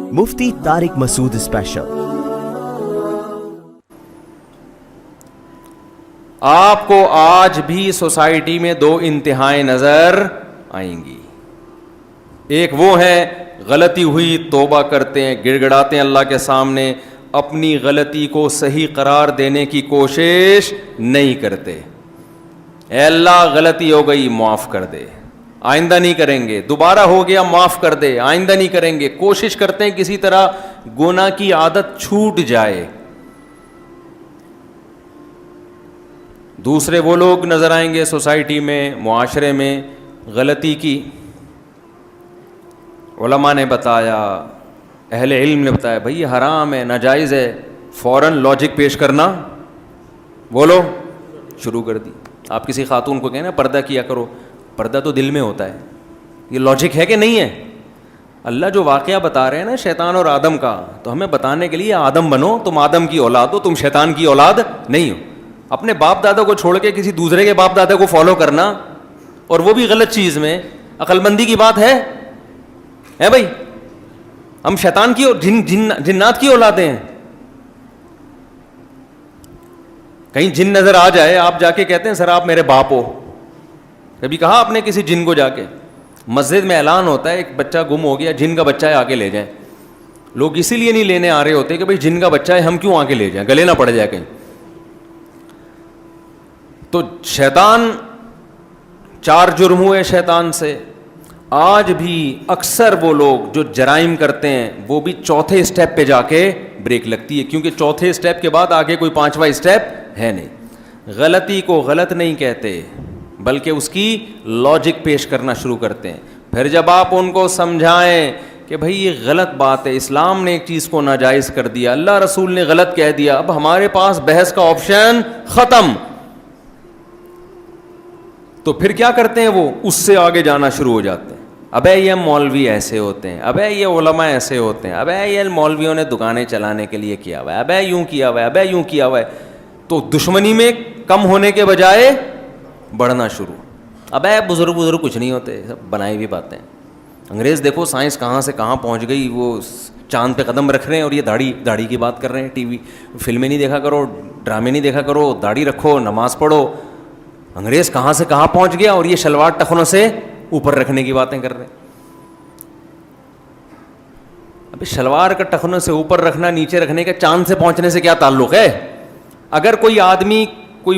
مفتی طارق مسعود special. آپ کو آج بھی سوسائٹی میں دو انتہائیں نظر آئیں گی. ایک وہ ہے غلطی ہوئی توبہ کرتے ہیں, گڑ گڑاتے ہیں اللہ کے سامنے, اپنی غلطی کو صحیح قرار دینے کی کوشش نہیں کرتے. اے اللہ غلطی ہو گئی معاف کر دے, آئندہ نہیں کریں گے, دوبارہ ہو گیا معاف کر دے, آئندہ نہیں کریں گے, کوشش کرتے ہیں کسی طرح گناہ کی عادت چھوٹ جائے. دوسرے وہ لوگ نظر آئیں گے سوسائٹی میں, معاشرے میں, غلطی کی علماء نے بتایا, اہل علم نے بتایا بھئی یہ حرام ہے, ناجائز ہے, فوراً لاجک پیش کرنا بولو شروع کر دی. آپ کسی خاتون کو کہیں نا پردہ کیا کرو, پردہ تو دل میں ہوتا ہے, یہ لاجک ہے کہ نہیں ہے؟ اللہ جو واقعہ بتا رہے ہیں نا شیطان اور آدم کا, تو ہمیں بتانے کے لیے آدم بنو, تم آدم کی اولاد ہو, تم شیطان کی اولاد نہیں ہو. اپنے باپ دادا کو چھوڑ کے کسی دوسرے کے باپ دادا کو فالو کرنا, اور وہ بھی غلط چیز میں, عقل مندی کی بات ہے بھائی؟ ہم شیطان کی اور جنات کی اولادیں ہیں. کہیں جن نظر آ جائے, آپ جا کے کہتے ہیں سر آپ میرے باپ ہو, کبھی کہا آپ نے کسی جن کو جا کے؟ مسجد میں اعلان ہوتا ہے ایک بچہ گم ہو گیا, جن کا بچہ ہے آ کے لے جائیں. لوگ اسی لیے نہیں لینے آ رہے ہوتے کہ بھائی جن کا بچہ ہے ہم کیوں آ کے لے جائیں, گلے نہ پڑ جائے کہیں. تو شیطان, 4 جرم ہوئے شیطان سے. آج بھی اکثر وہ لوگ جو جرائم کرتے ہیں وہ بھی چوتھے اسٹیپ پہ جا کے بریک لگتی ہے, کیونکہ چوتھے اسٹیپ کے بعد آگے کوئی 5واں اسٹیپ ہے نہیں. غلطی کو غلط نہیں کہتے بلکہ اس کی لاجک پیش کرنا شروع کرتے ہیں. پھر جب آپ ان کو سمجھائیں کہ بھئی یہ غلط بات ہے, اسلام نے ایک چیز کو ناجائز کر دیا, اللہ رسول نے غلط کہہ دیا, اب ہمارے پاس بحث کا آپشن ختم, تو پھر کیا کرتے ہیں وہ اس سے آگے جانا شروع ہو جاتے ہیں. ابے یہ مولوی ایسے ہوتے ہیں, ابے یہ علماء ایسے ہوتے ہیں, ابے یہ مولویوں نے دکانیں چلانے کے لیے کیا ہوا ہے, ابے یوں کیا ہوا ہے, ابے یوں کیا ہوا ہے. تو دشمنی میں کم ہونے کے بجائے بڑھنا شروع. ابے بزرگ کچھ نہیں ہوتے, سب بنائی ہوئی باتیں. انگریز دیکھو سائنس کہاں سے کہاں پہنچ گئی, وہ چاند پہ قدم رکھ رہے ہیں اور یہ داڑھی کی بات کر رہے ہیں. ٹی وی فلمیں نہیں دیکھا کرو, ڈرامے نہیں دیکھا کرو, داڑھی رکھو, نماز پڑھو. انگریز کہاں سے کہاں پہنچ گیا اور یہ شلوار ٹخنوں سے اوپر رکھنے کی باتیں کر رہے ہیں. ابھی شلوار کا ٹخنوں سے اوپر رکھنا, نیچے رکھنے کا چاند سے پہنچنے سے کیا تعلق ہے؟ اگر کوئی آدمی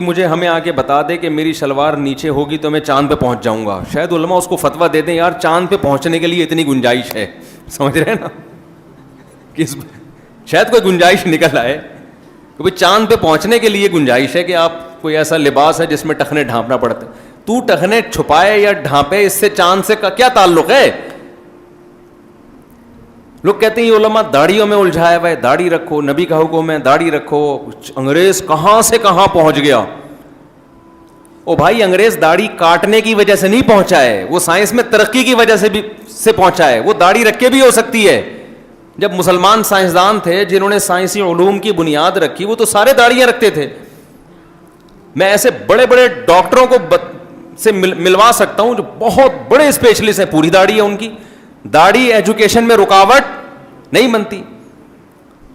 مجھے ہمیں آ کے بتا دے کہ میری شلوار نیچے ہوگی تو میں چاند پہ پہنچ جاؤں گا, شاید علماء اس کو فتویٰ دے دیں یار چاند پہ پہنچنے کے لیے اتنی گنجائش ہے. سمجھ رہے ہیں نا, شاید کوئی گنجائش نکل آئے کہ بھائی چاند پہ پہنچنے کے لیے گنجائش ہے کہ آپ کوئی ایسا لباس ہے جس میں ٹخنے ڈھانپنا پڑتے. تو ٹخنے چھپائے یا ڈھانپے, اس سے چاند سے کیا تعلق ہے؟ لوگ کہتے ہیں یہ علماء داڑھیوں میں الجھائے ہوئے, داڑھی رکھو, نبی کا حکم ہے داڑھی رکھو. انگریز کہاں سے کہاں پہنچ گیا. او بھائی انگریز داڑھی کاٹنے کی وجہ سے نہیں پہنچا ہے, وہ سائنس میں ترقی کی وجہ سے پہنچا ہے. وہ داڑھی رکھ کے بھی ہو سکتی ہے. جب مسلمان سائنسدان تھے جنہوں نے سائنسی علوم کی بنیاد رکھی, وہ تو سارے داڑھیاں رکھتے تھے. میں ایسے بڑے بڑے ڈاکٹروں کو سے ملوا سکتا ہوں جو بہت بڑے اسپیشلسٹ ہیں, پوری داڑھی ہے ان کی. داڑھی ایجوکیشن میں رکاوٹ نہیں بنتی.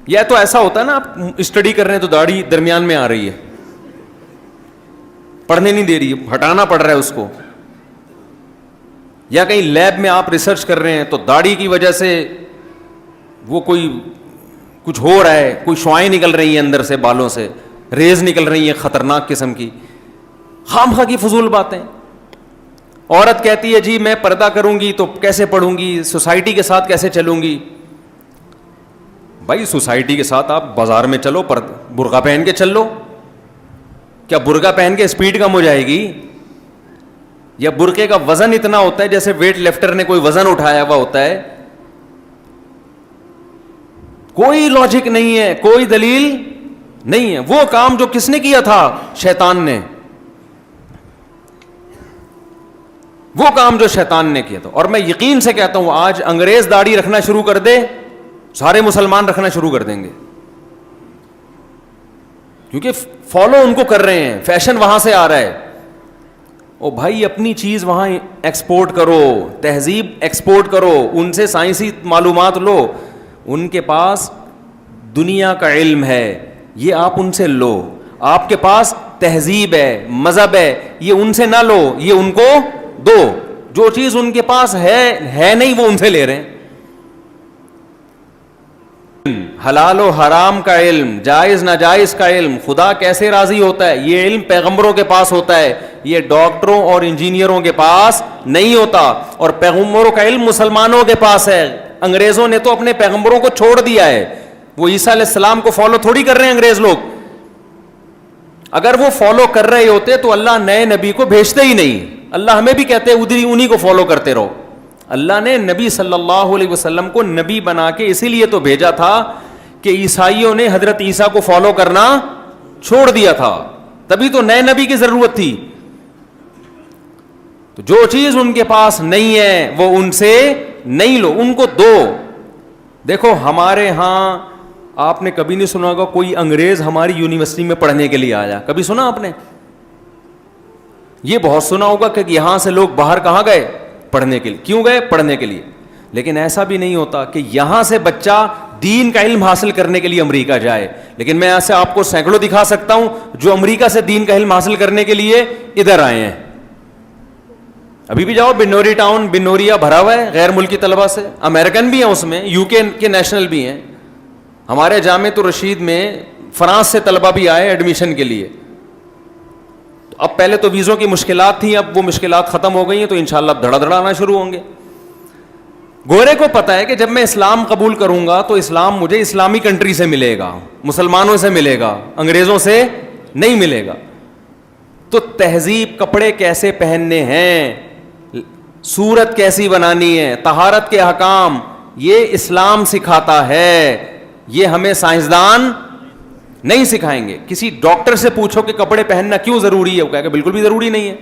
یا تو ایسا ہوتا ہے نا آپ اسٹڈی کر رہے ہیں تو داڑھی درمیان میں آ رہی ہے, پڑھنے نہیں دے رہی ہے, ہٹانا پڑ رہا ہے اس کو. یا کہیں لیب میں آپ ریسرچ کر رہے ہیں تو داڑھی کی وجہ سے وہ کچھ ہو رہا ہے, کوئی شعاعیں نکل رہی ہیں اندر سے, بالوں سے ریز نکل رہی ہیں خطرناک قسم کی. خامخواہ کی فضول باتیں. عورت کہتی ہے جی میں پردہ کروں گی تو کیسے پڑھوں گی, سوسائٹی کے ساتھ کیسے چلوں گی. بھائی سوسائٹی کے ساتھ آپ بازار میں چلو, برقع پہن کے چل لو. کیا برقع پہن کے اسپیڈ کم ہو جائے گی؟ یا برقعے کا وزن اتنا ہوتا ہے جیسے ویٹ لفٹر نے کوئی وزن اٹھایا ہوا ہوتا ہے؟ کوئی لاجک نہیں ہے, کوئی دلیل نہیں ہے. وہ کام جو کس نے کیا تھا؟ شیطان نے. وہ کام جو شیطان نے کیا تھا. اور میں یقین سے کہتا ہوں آج انگریز داڑھی رکھنا شروع کر دے, سارے مسلمان رکھنا شروع کر دیں گے, کیونکہ فالو ان کو کر رہے ہیں, فیشن وہاں سے آ رہا ہے. او بھائی اپنی چیز وہاں ایکسپورٹ کرو, تہذیب ایکسپورٹ کرو, ان سے سائنسی معلومات لو. ان کے پاس دنیا کا علم ہے، یہ آپ ان سے لو. آپ کے پاس تہذیب ہے، مذہب ہے، یہ ان سے نہ لو، یہ ان کو دو. جو چیز ان کے پاس ہے نہیں وہ ان سے لے رہے ہیں. حلال و حرام کا علم، جائز ناجائز کا علم، خدا کیسے راضی ہوتا ہے، یہ علم پیغمبروں کے پاس ہوتا ہے، یہ ڈاکٹروں اور انجینئروں کے پاس نہیں ہوتا. اور پیغمبروں کا علم مسلمانوں کے پاس ہے. انگریزوں نے تو اپنے پیغمبروں کو چھوڑ دیا ہے. وہ عیسیٰ علیہ السلام کو فالو تھوڑی کر رہے ہیں انگریز لوگ. اگر وہ فالو کر رہے ہوتے تو اللہ نئے نبی کو بھیجتے ہی نہیں. اللہ ہمیں بھی کہتے ادھر انہی کو فالو کرتے رہو. اللہ نے نبی صلی اللہ علیہ وسلم کو نبی بنا کے اسی لیے تو بھیجا تھا کہ عیسائیوں نے حضرت عیسیٰ کو فالو کرنا چھوڑ دیا تھا, تبھی تو نئے نبی کی ضرورت تھی. تو جو چیز ان کے پاس نہیں ہے وہ ان سے نہیں لو, ان کو دو. دیکھو ہمارے ہاں آپ نے کبھی نہیں سنا ہوگا کوئی انگریز ہماری یونیورسٹی میں پڑھنے کے لیے آیا, کبھی سنا آپ نے؟ یہ بہت سنا ہوگا کہ یہاں سے لوگ باہر کہاں گئے پڑھنے کے لیے. کیوں گئے؟ پڑھنے کے لیے. لیکن ایسا بھی نہیں ہوتا کہ یہاں سے بچہ دین کا علم حاصل کرنے کے لیے امریکہ جائے. لیکن میں ایسے آپ کو سینکڑوں دکھا سکتا ہوں جو امریکہ سے دین کا علم حاصل کرنے کے لیے ادھر آئے ہیں. ابھی بھی جاؤ بنوری ٹاؤن, بنوریا بھرا ہوا ہے غیر ملکی طلبہ سے. امریکن بھی ہیں اس میں, یو کے نیشنل بھی ہیں. ہمارے جامعۃ الرشید میں فرانس سے طلبہ بھی آئے ایڈمیشن کے لیے. اب پہلے تو ویزوں کی مشکلات تھیں, اب وہ مشکلات ختم ہو گئی ہیں, تو انشاءاللہ اب دھڑا دھڑا آنا شروع ہوں گے. گورے کو پتا ہے کہ جب میں اسلام قبول کروں گا تو اسلام مجھے اسلامی کنٹری سے ملے گا, مسلمانوں سے ملے گا, انگریزوں سے نہیں ملے گا. تو تہذیب, کپڑے کیسے پہننے ہیں, صورت کیسی بنانی ہے, طہارت کے احکام, یہ اسلام سکھاتا ہے. یہ ہمیں سائنسدان نہیں سکھائیں گے. کسی ڈاکٹر سے پوچھو کہ کپڑے پہننا کیوں ضروری ہے, وہ کہے گا بالکل بھی ضروری نہیں ہے.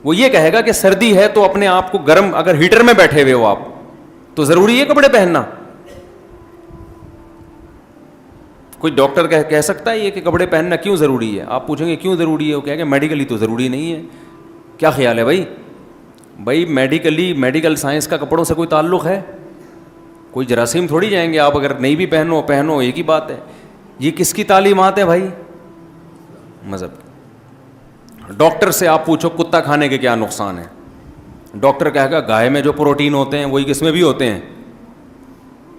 وہ یہ کہے گا کہ سردی ہے تو اپنے آپ کو گرم, اگر ہیٹر میں بیٹھے ہوئے ہو آپ تو ضروری ہے کپڑے پہننا. کوئی ڈاکٹر کہہ سکتا ہے یہ کہ کپڑے پہننا کیوں ضروری ہے؟ آپ پوچھیں گے کیوں ضروری ہے, وہ کہے گا میڈیکلی تو ضروری نہیں ہے. کیا خیال ہے بھائی میڈیکل سائنس کا کپڑوں سے کوئی تعلق ہے؟ کوئی جراثیم تھوڑی جائیں گے. آپ اگر نہیں بھی پہنو ایک ہی بات ہے. یہ کس کی تعلیمات ہے بھائی؟ مذہب. ڈاکٹر سے آپ پوچھو کتا کھانے کے کیا نقصان ہے, ڈاکٹر کہے گا گائے میں جو پروٹین ہوتے ہیں وہی کس میں بھی ہوتے ہیں,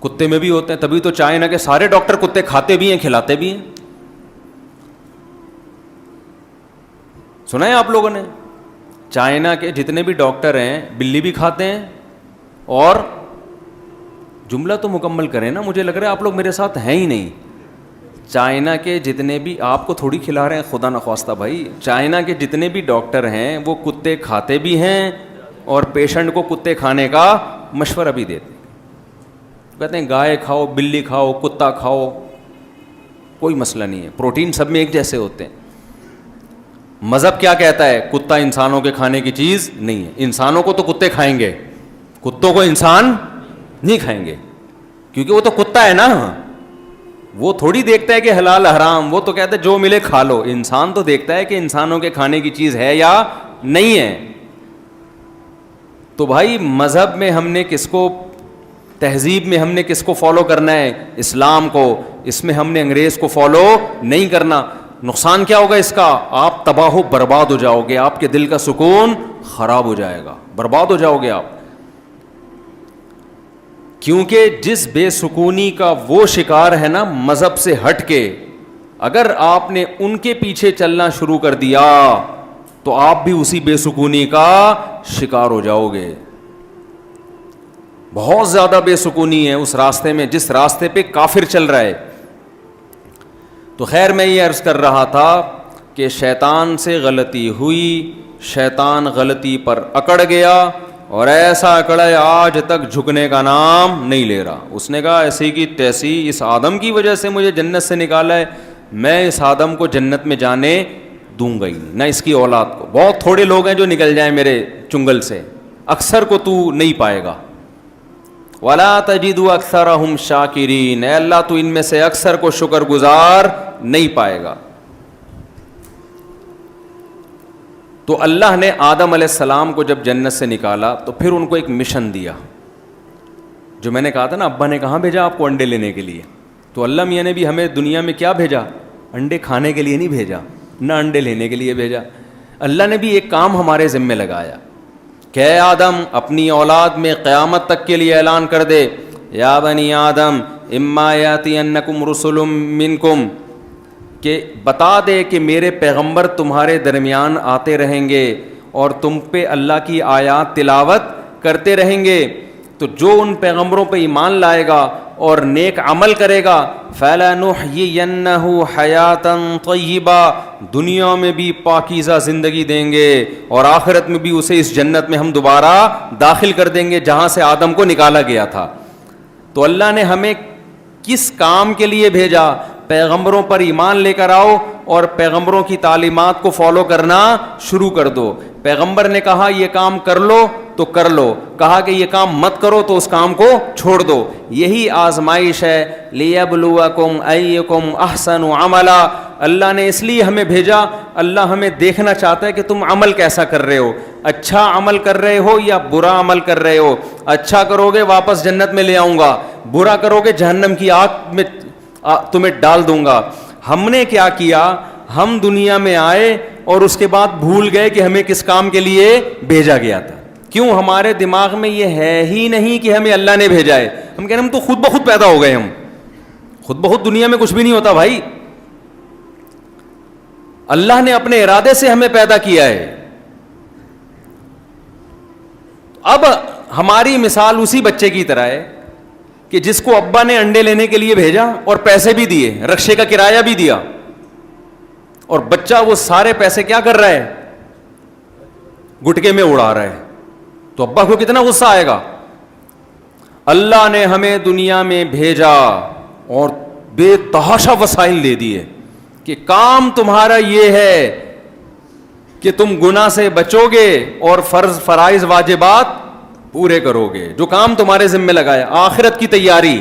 کتے میں بھی ہوتے ہیں. تبھی تو چائنا کے سارے ڈاکٹر کتے کھاتے بھی ہیں, کھلاتے بھی ہیں. سنا ہے آپ لوگوں نے؟ چائنا کے جتنے بھی ڈاکٹر ہیں بلی بھی کھاتے ہیں. اور جملہ تو مکمل کریں نا, مجھے لگ رہا ہے آپ لوگ میرے ساتھ ہیں ہی نہیں. چائنا کے جتنے بھی, آپ کو تھوڑی کھلا رہے ہیں خدا نخواستہ بھائی, چائنا کے جتنے بھی ڈاکٹر ہیں وہ کتے کھاتے بھی ہیں اور پیشنٹ کو کتے کھانے کا مشورہ بھی دیتے ہیں. کہتے ہیں گائے کھاؤ, بلی کھاؤ, کتا کھاؤ, کوئی مسئلہ نہیں ہے, پروٹین سب میں ایک جیسے ہوتے ہیں. مذہب کیا کہتا ہے؟ کتا انسانوں کے کھانے کی چیز نہیں ہے. انسانوں کو تو کتے کھائیں گے, کتوں کو انسان نہیں کھائیں گے, کیونکہ وہ تو کتا ہے نا, وہ تھوڑی دیکھتا ہے کہ حلال حرام, وہ تو کہتا ہے جو ملے کھا لو. انسان تو دیکھتا ہے کہ انسانوں کے کھانے کی چیز ہے یا نہیں ہے. تو بھائی مذہب میں ہم نے کس کو, تہذیب میں ہم نے کس کو فالو کرنا ہے؟ اسلام کو. اس میں ہم نے انگریز کو فالو نہیں کرنا. نقصان کیا ہوگا اس کا؟ آپ تباہ و برباد ہو جاؤ گے, آپ کے دل کا سکون خراب ہو جائے گا, برباد ہو جاؤ گے آپ. کیونکہ جس بے سکونی کا وہ شکار ہے نا مذہب سے ہٹ کے, اگر آپ نے ان کے پیچھے چلنا شروع کر دیا تو آپ بھی اسی بے سکونی کا شکار ہو جاؤ گے. بہت زیادہ بے سکونی ہے اس راستے میں جس راستے پہ کافر چل رہا ہے. تو خیر میں یہ عرض کر رہا تھا کہ شیطان سے غلطی ہوئی, شیطان غلطی پر اکڑ گیا اور ایسا اکڑا آج تک جھکنے کا نام نہیں لے رہا. اس نے کہا ایسی کی تیسی, اس آدم کی وجہ سے مجھے جنت سے نکالا ہے, میں اس آدم کو جنت میں جانے دوں گا ہی نہیں, نہ اس کی اولاد کو. بہت تھوڑے لوگ ہیں جو نکل جائیں میرے چنگل سے, اکثر کو تو نہیں پائے گا. وَلَا تَجِدُ أَكْثَرَهُمْ شَاكِرِينَ, اے اللہ تو ان میں سے اکثر کو شکر گزار نہیں پائے گا. تو اللہ نے آدم علیہ السلام کو جب جنت سے نکالا تو پھر ان کو ایک مشن دیا. جو میں نے کہا تھا نا ابا نے کہاں بھیجا آپ کو انڈے لینے کے لیے, تو اللہ میاں نے بھی ہمیں دنیا میں کیا بھیجا, انڈے کھانے کے لیے نہیں بھیجا, نہ انڈے لینے کے لیے بھیجا. اللہ نے بھی ایک کام ہمارے ذمے لگایا کہ اے آدم اپنی اولاد میں قیامت تک کے لیے اعلان کر دے, یا بنی آدم اما یاتینکم رسل منکم, کہ بتا دے کہ میرے پیغمبر تمہارے درمیان آتے رہیں گے اور تم پہ اللہ کی آیات تلاوت کرتے رہیں گے, تو جو ان پیغمبروں پہ ایمان لائے گا اور نیک عمل کرے گا فَلَنُحْيِيَنَّهُ حَيَاةً طَيِّبَةً, دنیا میں بھی پاکیزہ زندگی دیں گے اور آخرت میں بھی اسے اس جنت میں ہم دوبارہ داخل کر دیں گے جہاں سے آدم کو نکالا گیا تھا. تو اللہ نے ہمیں کس کام کے لیے بھیجا؟ پیغمبروں پر ایمان لے کر آؤ اور پیغمبروں کی تعلیمات کو فالو کرنا شروع کر دو. پیغمبر نے کہا یہ کام کر لو تو کر لو, کہا کہ یہ کام مت کرو تو اس کام کو چھوڑ دو. یہی آزمائش ہے. لِيَبْلُوَكُمْ أَيُّكُمْ أَحْسَنُ عَمَلًا, اللہ نے اس لیے ہمیں بھیجا, اللہ ہمیں دیکھنا چاہتا ہے کہ تم عمل کیسا کر رہے ہو, اچھا عمل کر رہے ہو یا برا عمل کر رہے ہو. اچھا کرو گے واپس جنت میں لے آؤں گا, برا کرو گے جہنم کی آگ میں تمہیں ڈال دوں گا. ہم نے کیا کیا, ہم دنیا میں آئے اور اس کے بعد بھول گئے کہ ہمیں کس کام کے لیے بھیجا گیا تھا. کیوں؟ ہمارے دماغ میں یہ ہے ہی نہیں کہ ہمیں اللہ نے بھیجا ہے. ہم کہہ رہے ہم تو خود بخود پیدا ہو گئے, ہم خود بخود دنیا میں کچھ بھی نہیں ہوتا بھائی, اللہ نے اپنے ارادے سے ہمیں پیدا کیا ہے. اب ہماری مثال اسی بچے کی طرح ہے کہ جس کو ابا نے انڈے لینے کے لیے بھیجا اور پیسے بھی دیے, رکشے کا کرایہ بھی دیا, اور بچہ وہ سارے پیسے کیا کر رہا ہے, گٹکے میں اڑا رہا ہے, تو ابا کو کتنا غصہ آئے گا. اللہ نے ہمیں دنیا میں بھیجا اور بے تحاشا وسائل دے دیے کہ کام تمہارا یہ ہے کہ تم گناہ سے بچو گے اور فرض فرائض واجبات پورے کرو گے, جو کام تمہارے ذمہ لگایا. آخرت کی تیاری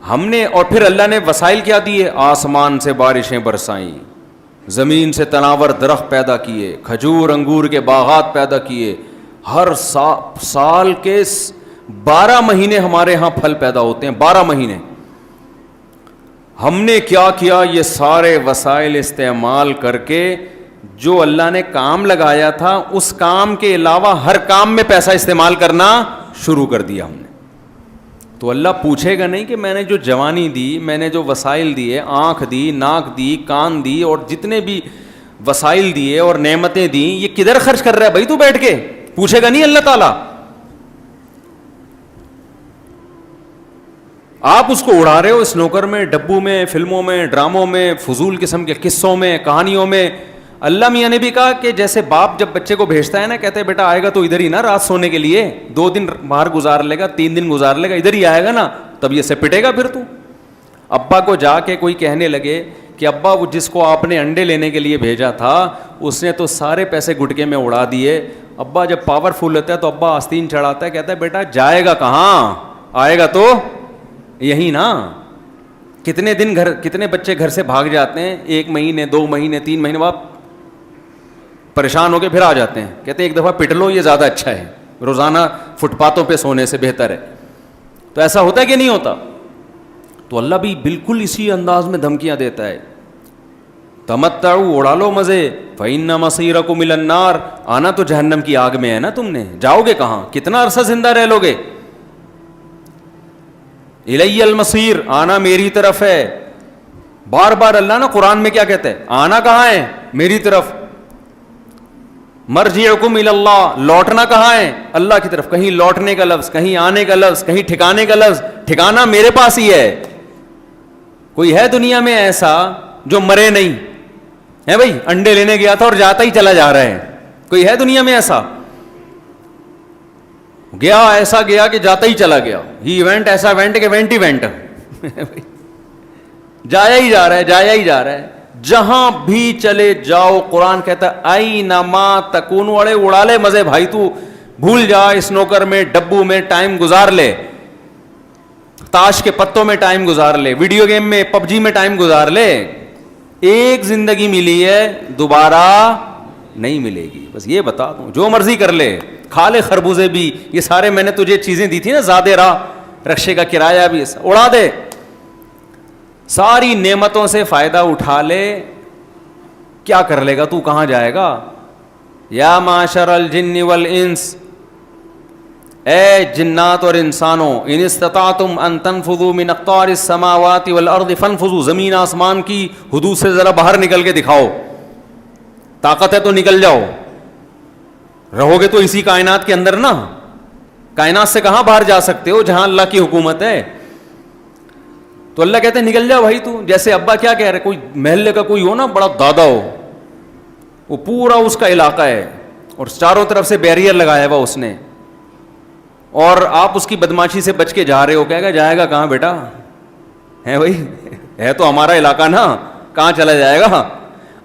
ہم نے, اور پھر اللہ نے وسائل کیا دیے, آسمان سے بارشیں برسائیں, زمین سے تناور درخت پیدا کیے, کھجور انگور کے باغات پیدا کیے, ہر سال کے 12 مہینے ہمارے ہاں پھل پیدا ہوتے ہیں, 12 مہینے. ہم نے کیا کیا, یہ سارے وسائل استعمال کر کے جو اللہ نے کام لگایا تھا اس کام کے علاوہ ہر کام میں پیسہ استعمال کرنا شروع کر دیا ہم نے. تو اللہ پوچھے گا نہیں کہ میں نے جو جوانی دی, میں نے جو وسائل دیے, آنکھ دی, ناک دی, کان دی, اور جتنے بھی وسائل دیے اور نعمتیں دیں, یہ کدھر خرچ کر رہا ہے بھائی تو بیٹھ کے؟ پوچھے گا نہیں اللہ تعالیٰ. آپ اس کو اڑا رہے ہو اسنوکر میں, ڈبو میں, فلموں میں, ڈراموں میں, فضول قسم کے قصوں میں, کہانیوں میں. اللہ میاں نے بھی کہا کہ جیسے باپ جب بچے کو بھیجتا ہے نا, کہتے ہیں بیٹا آئے گا تو ادھر ہی نا رات سونے کے لیے, 2 دن باہر گزار لے گا, 3 دن گزار لے گا, ادھر ہی آئے گا نا, تب یہ سے پٹے گا پھر تو. ابا کو جا کے کوئی کہنے لگے کہ ابا وہ جس کو آپ نے انڈے لینے کے لیے بھیجا تھا اس نے تو سارے پیسے گٹکے میں اڑا دیے. ابا جب پاورفل ہوتا ہے تو ابا آستین چڑھاتا ہے, کہتا ہے بیٹا جائے گا کہاں, آئے گا تو یہی نا. کتنے بچے گھر سے بھاگ جاتے ہیں, 1 مہینے 2 مہینے 3 مہینے بعد پریشان ہو کے پھر آ جاتے ہیں, کہتے ہیں ایک دفعہ پٹ لو, یہ زیادہ اچھا ہے, روزانہ فٹ پاتھوں پہ سونے سے بہتر ہے. تو ایسا ہوتا ہے کہ نہیں ہوتا؟ تو اللہ بھی بالکل اسی انداز میں دھمکیاں دیتا ہے, تمتعوا, اڑا لو مزے, فإن مصيركم إلى النار, آنا تو جہنم کی آگ میں ہے نا, تم نے جاؤ گے کہاں, کتنا عرصہ زندہ رہ لو گے. الی المصیر, آنا میری طرف ہے. بار بار اللہ نا قرآن میں کیا کہتا ہے, آنا کہاں ہے, میری طرف. مرجعکم الی اللہ, لوٹنا کہاں ہے, اللہ کی طرف. کہیں لوٹنے کا لفظ, کہیں آنے کا لفظ, کہیں ٹھکانے کا لفظ. ٹھکانا میرے پاس ہی ہے. کوئی ہے دنیا میں ایسا جو مرے نہیں ہے بھائی, انڈے لینے گیا تھا اور جاتا ہی چلا جا رہا ہے, کوئی ہے دنیا میں ایسا؟ گیا ایسا گیا کہ جاتا ہی چلا گیا. ہی وینٹ, ایسا وینٹ کہ وینٹ ہی وینٹ, جایا ہی جا رہا ہے, جایا ہی جا رہا ہے. جہاں بھی چلے جاؤ, قرآن کہتا ہے اینما تکونوا, اڑے اڑا لے مزے بھائی, تو بھول جا اسنوکر میں, ڈبو میں ٹائم گزار لے, تاش کے پتوں میں ٹائم گزار لے, ویڈیو گیم میں, پب جی میں ٹائم گزار لے. ایک زندگی ملی ہے, دوبارہ نہیں ملے گی. بس یہ بتا دوں, جو مرضی کر لے, کھا لے خربوزے بھی, یہ سارے میں نے تجھے چیزیں دی تھی نا, زادے راہ رکشے کا کرایہ بھی اڑا دے, ساری نعمتوں سے فائدہ اٹھا لے, کیا کر لے گا تو, کہاں جائے گا؟ یا معاشر الجن والانس, اے جنات اور انسانوں, ان استطعتم ان تنفذوا من اقطار السماوات والارض فانفذوا, زمین آسمان کی حدود سے ذرا باہر نکل کے دکھاؤ, طاقت ہے تو نکل جاؤ, رہو گے تو اسی کائنات کے اندر نا, کائنات سے کہاں باہر جا سکتے ہو جہاں اللہ کی حکومت ہے. تو اللہ کہتے ہیں نکل جا بھائی تو. جیسے ابا کیا کہہ رہے, کوئی محلے کا کوئی ہو نا بڑا دادا ہو, وہ پورا اس کا علاقہ ہے اور چاروں طرف سے بیریئر لگایا ہوا اس نے, اور آپ اس کی بدماشی سے بچ کے جا رہے ہو, کہے گا جائے گا کہاں بیٹا, ہے بھائی, ہے تو ہمارا علاقہ نا, کہاں چلا جائے گا.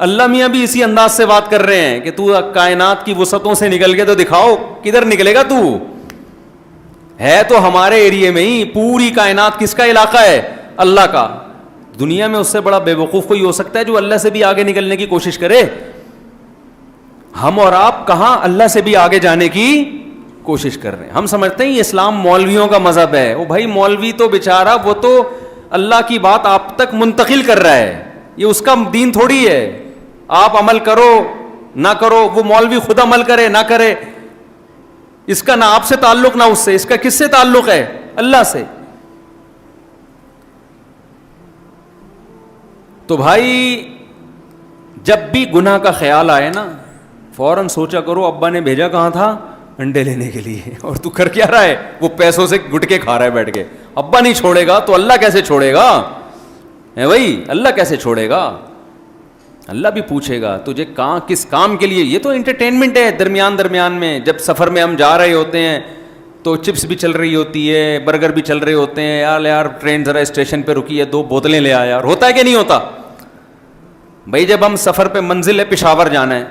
اللہ میاں بھی اسی انداز سے بات کر رہے ہیں کہ تو کائنات کی وسعتوں سے نکل کے تو دکھاؤ, کدھر نکلے گا تو, ہے تو ہمارے ایریے میں ہی, پوری کائنات کس کا علاقہ ہے؟ اللہ کا. دنیا میں اس سے بڑا بے وقوف کوئی ہو سکتا ہے جو اللہ سے بھی آگے نکلنے کی کوشش کرے؟ ہم اور آپ کہاں اللہ سے بھی آگے جانے کی کوشش کر رہے ہیں. ہم سمجھتے ہیں یہ اسلام مولویوں کا مذہب ہے. وہ بھائی مولوی تو بیچارہ وہ تو اللہ کی بات آپ تک منتقل کر رہا ہے, یہ اس کا دین تھوڑی ہے. آپ عمل کرو نہ کرو, وہ مولوی خود عمل کرے نہ کرے, اس کا نہ آپ سے تعلق نہ اس سے, اس کا کس سے تعلق ہے؟ اللہ سے. تو بھائی جب بھی گناہ کا خیال آئے نا, فوراً سوچا کرو ابا نے بھیجا کہاں تھا؟ انڈے لینے کے لیے, اور تو کر کیا رہا ہے؟ وہ پیسوں سے گٹکے کھا رہا ہے بیٹھ کے. ابا نہیں چھوڑے گا تو اللہ کیسے چھوڑے گا؟ ہے بھائی, اللہ کیسے چھوڑے گا؟ اللہ بھی پوچھے گا تجھے کہاں کس کام کے لیے. یہ تو انٹرٹینمنٹ ہے درمیان میں, جب سفر میں ہم جا رہے ہوتے ہیں تو چپس بھی چل رہی ہوتی ہے, برگر بھی چل رہے ہوتے ہیں, یار ٹرین ذرا اسٹیشن پہ رکی ہے, 2 بوتلیں لے آیا. یار ہوتا ہے کہ نہیں ہوتا بھائی؟ جب ہم سفر پہ, منزل ہے پشاور جانا ہے,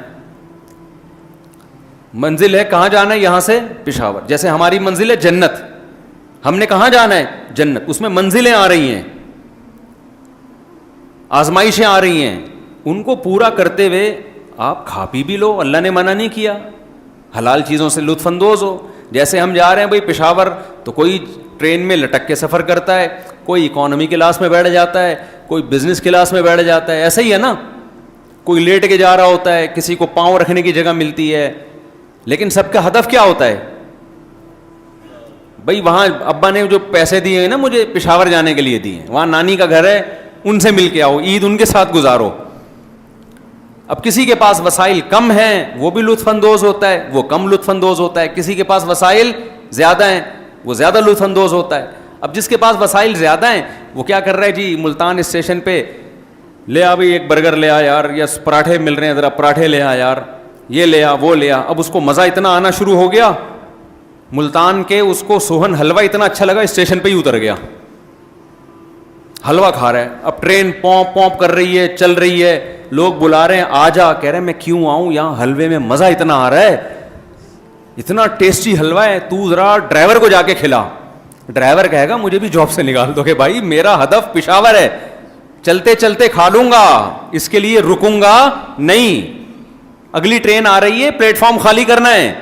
منزل ہے کہاں جانا ہے؟ یہاں سے پشاور. جیسے ہماری منزل ہے جنت, ہم نے کہاں جانا ہے؟ جنت. اس میں منزلیں آ رہی ہیں, آزمائشیں آ رہی ہیں, ان کو پورا کرتے ہوئے آپ کھا پی بھی لو, اللہ نے منع نہیں کیا, حلال چیزوں سے لطف اندوز ہو. جیسے ہم جا رہے ہیں بھائی پشاور, تو کوئی ٹرین میں لٹک کے سفر کرتا ہے, کوئی اکانومی کلاس میں بیٹھ جاتا ہے, کوئی بزنس کلاس میں بیٹھ جاتا ہے, ایسا ہی ہے نا. کوئی لیٹ کے جا رہا ہوتا ہے, کسی کو پاؤں رکھنے کی جگہ ملتی ہے, لیکن سب کا ہدف کیا ہوتا ہے بھائی؟ وہاں ابا نے جو پیسے دیے ہیں نا مجھے پشاور جانے کے لیے دیے ہیں, وہاں نانی کا گھر ہے, ان سے مل کے آؤ, عید ان کے ساتھ گزارو. اب کسی کے پاس وسائل کم ہیں, وہ بھی لطف اندوز ہوتا ہے, وہ کم لطف اندوز ہوتا ہے. کسی کے پاس وسائل زیادہ ہیں, وہ زیادہ لطف اندوز ہوتا ہے. اب جس کے پاس وسائل زیادہ ہیں وہ کیا کر رہا ہے جی, ملتان اسٹیشن پہ لے آ بھائی ایک برگر لے آ یار, یا پراٹھے مل رہے ہیں ذرا پراٹھے لے آ یار, یہ لے آ وہ لے آ. اب اس کو مزہ اتنا آنا شروع ہو گیا ملتان کے, اس کو سوہن حلوہ اتنا اچھا لگا, اسٹیشن پہ ہی اتر گیا, حلوہ کھا رہا ہے. اب ٹرین پونپ پونپ کر رہی ہے, چل رہی ہے, لوگ بلا رہے ہیں آ جا, کہہ رہے ہیں میں کیوں آؤں, یہاں حلوے میں مزہ اتنا آ رہا ہے, اتنا ٹیسٹی حلوہ ہے, تو ذرا ڈرائیور کو جا کے کھلا. ڈرائیور کہے گا مجھے بھی جاب سے نکال دو, کہ بھائی میرا ہدف پشاور ہے, چلتے چلتے کھا لوں گا, اس کے لیے رکوں گا نہیں. اگلی ٹرین آ رہی ہے, پلیٹ فارم خالی کرنا ہے,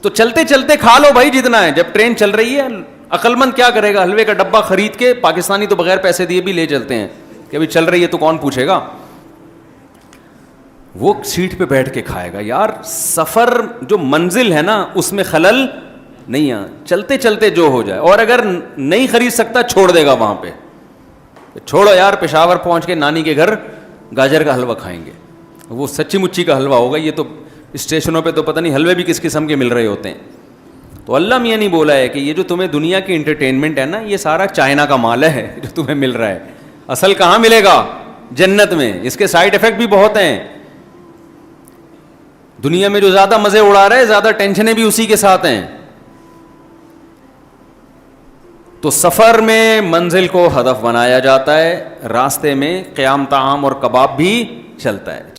تو چلتے چلتے کھا لو بھائی جتنا ہے. جب ٹرین چل رہی ہے, عقل مند کیا کرے گا؟ حلوے کا ڈبہ خرید کے, پاکستانی تو بغیر پیسے دیے بھی لے چلتے ہیں کہ ابھی چل رہی ہے تو کون پوچھے گا, وہ سیٹ پہ بیٹھ کے کھائے گا. یار سفر جو منزل ہے نا اس میں خلل نہیں ہے, چلتے چلتے جو ہو جائے. اور اگر نہیں خرید سکتا چھوڑ دے گا وہاں پہ, چھوڑو یار پشاور پہنچ کے نانی کے گھر گاجر کا حلوہ کھائیں گے, وہ سچی مچی کا حلوہ ہوگا. یہ تو اسٹیشنوں پہ تو پتہ نہیں حلوے بھی کس قسم کے مل رہے ہوتے ہیں. تو اللہ میاں نہیں بولا ہے کہ یہ جو تمہیں دنیا کی انٹرٹینمنٹ ہے نا, یہ سارا چائنا کا مال ہے جو تمہیں مل رہا ہے. اصل کہاں ملے گا؟ جنت میں. اس کے سائیڈ افیکٹ بھی بہت ہیں. دنیا میں جو زیادہ مزے اڑا رہے, زیادہ ٹینشنیں بھی اسی کے ساتھ ہیں. تو سفر میں منزل کو ہدف بنایا جاتا ہے, راستے میں قیام طعام اور کباب بھی چلتا ہے.